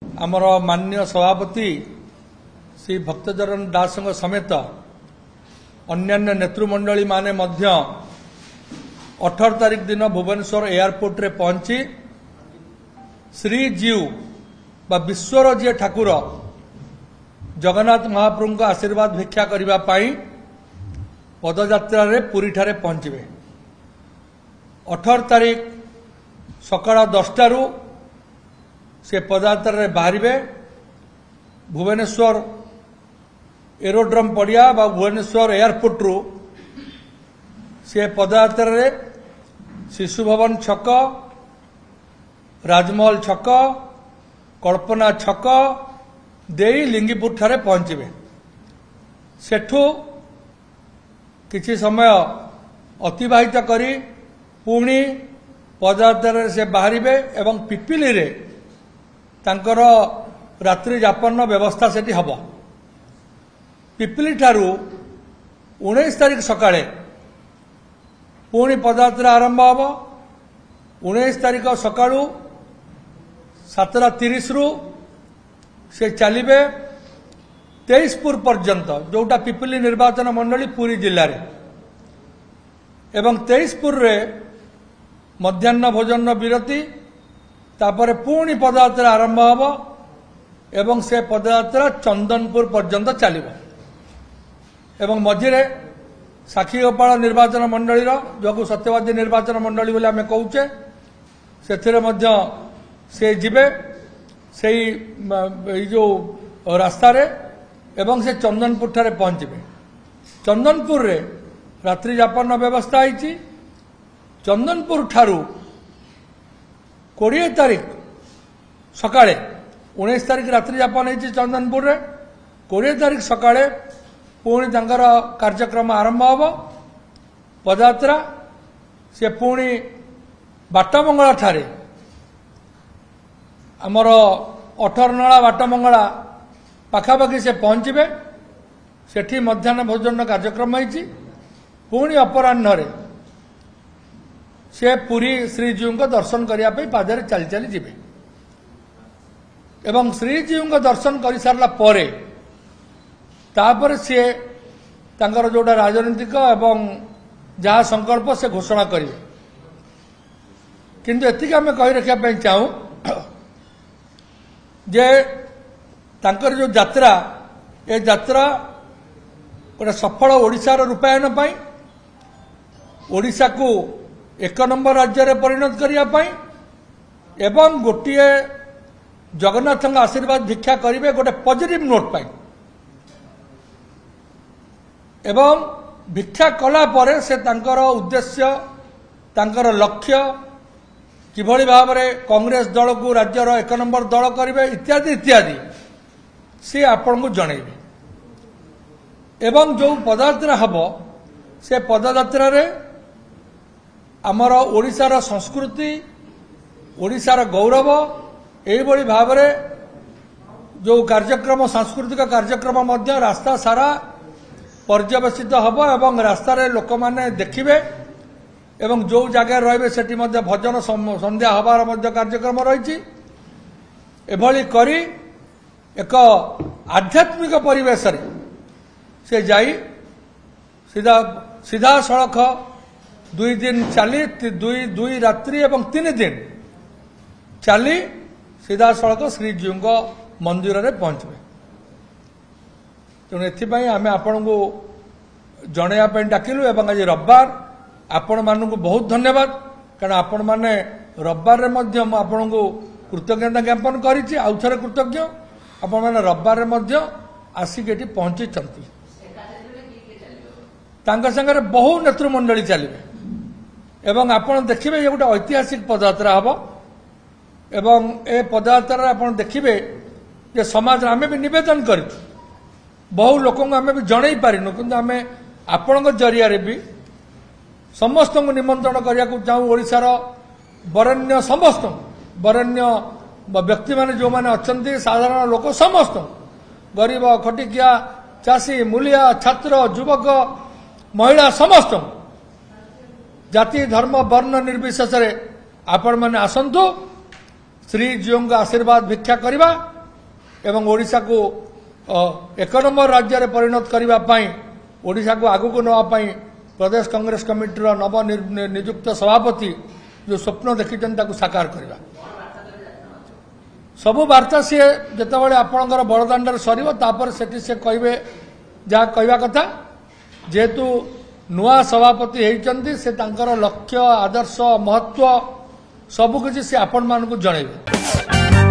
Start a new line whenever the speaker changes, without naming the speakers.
आमर माननीय सभापति श्री भक्तचरण दास समेत अन्यान्य नेतृमंडली माने 18 तारिख दिन भुवनेश्वर एयरपोर्ट रे पहुंची श्रीजीव बा विश्वर जी ठाकुर जगन्नाथ महाप्रभु का आशीर्वाद भिक्षा करने पदयात्रा रे पुरी ठारे पहुंचे 18 तारिख सकाळ 10 रु से पदयात्रा रे बाहरिबे भुवनेश्वर एरोड्रम पड़िया बा भुवनेश्वर एयरपोर्ट रु से पदयात्रा रे शिशु भवन छक राजमहल छक कल्पना छक देई लिंगीपुर ठारे पहुंचे सेठू किछि समय अतिबाहित करी पुणी पदयात्रा से बाहरिबे एवं पिपिली रे तांकर रात्रि यापन व्यवस्था सेठी हब पिपिली ठारू 19 तारिख सकाळे पुणी पदयात्रा आरंभ हब 19 तारिख सकाळू 7:30 रु से चलिबे 23पुर पर्यंत जोटा पिपिली निर्वाचन मंडली पुरी जिल्ला रे एवं 23पुर रे मध्याह्न भोजन विरति तापर पुणी पदयात्रा आरंभ हब एवं से पदयात्रा चंदनपुर पर्यंत चलिबो एवं मझिरे साक्षी गोपाल निर्वाचन मंडली जो सत्यवादी निर्वाचन मंडली बोले आम कहूचे से जिबे से जो रास्ता रे एवं से चंदनपुर ठारे पहुंचे चंदनपुर रे रात्रि यापन व्यवस्था है चंदनपुर ठारू 20 तारिख सकाळे 19 तारिख रात्रि यापन है चंदनपुर रे 20 तारिख सकाळे पुणी तांकर कार्यक्रम आरंभ हब पदयात्रा से पुणी बाटमंगला ठारे आमर 18 नला बाटमंगला पाखापाखि से पहुंचे सेठी मध्याह्न भोजन कार्यक्रम है पुणी अपराह्न से पुरी श्रीजीव को दर्शन करने पादरे चली चली जिबे एवं श्रीजीव को दर्शन कर सारा पर तापर सी तांकर जोटा राजनीतिक एवं जहाँ संकल्प से घोषणा करेंगे किंतु एतिक आम कही रखा चाहूँ जे तांकर जो यात्रा ए यात्रा गोटे सफल ओडिशार रूपायन पाई ओडिशा को 1 नंबर राज्य रे परिणत करने एवं गोटे जगन्नाथ आशीर्वाद भिक्षा करेंगे गोटे पॉजिटिव नोट पाई एवं भिक्षा कला परे से तांकर उद्देश्य तांकर लक्ष्य किभली भाव में कांग्रेस दल को राज्यर 1 नंबर दल करेंगे इत्यादि इत्यादि सी आपण को जनइबे एवं जो पदयात्रा हब से पदयात्रा रे आमर ओडिशार संस्कृति ओडिशार गौरव एभली भाव में जो कार्यक्रम सांस्कृतिक कार्यक्रम मध्य रास्ता सारा पर्यवेसित हब एवं रास्ता रे लोक माने देखिबे एवं जो जगह रहिबे सेठी मध्य भजन संध्या हबार मध्य कार्यक्रम रही एभली करी एक आध्यात्मिक परिवेश से जाई सीधा सीधा सड़क 2 दिन चली 2 रात्रि एवं 3 दिन चली सीधा सड़क श्रीजीव मंदिर रे पहुंचे तेणु एथिपाई आमे आपण को जनइबा डाकिलु एवं आज रविवार आपण मानक बहुत धन्यवाद कारण आपण माने रविवार रे मध्य आपण को कृतज्ञता ज्ञापन करिछि आउ थरे कृतज्ञ आपण माने रविवार रे मध्य आसिक एठी पहुंची छंती तांका संगे बहु नेतृमंडली चलिबे एवं आपण देखिबे ये गोटे ऐतिहासिक पदयात्रा हबो एवं ए पदयात्रा आपण देखिबे जे समाज आमे भी निवेदन करिछु बहु लोक आम भी जन पारिनु कि आम आपण जरिया भी समस्त को निमंत्रण करने को चाहूँ ओडिशार बरेण्य समस्त बरेण्य व्यक्ति माने जो माने अच्छे साधारण लोक समस्त गरीब खटिकिया चाषी मूलिया छात्र युवक महिला समस्त जाति धर्म वर्ण निर्विशेष आपण मैंने आसतु श्रीजीओ आशीर्वाद भिक्षा करवा एवं ओडिशा को एक नंबर राज्य में परिणत करने ओडिशा को आगू को नापी प्रदेश कांग्रेस कमिटी नव नियुक्त सभापति जो स्वप्न देखी साकार करवा सबु वार्ता सी जितेबाला आपणकर बड़दाण्ड सर से कहे जहाँ कहवा कथा जेहेतु नुआ सभापति होती से लक्ष्य आदर्श महत्व सबकिछि से आपण मानक जनइबे।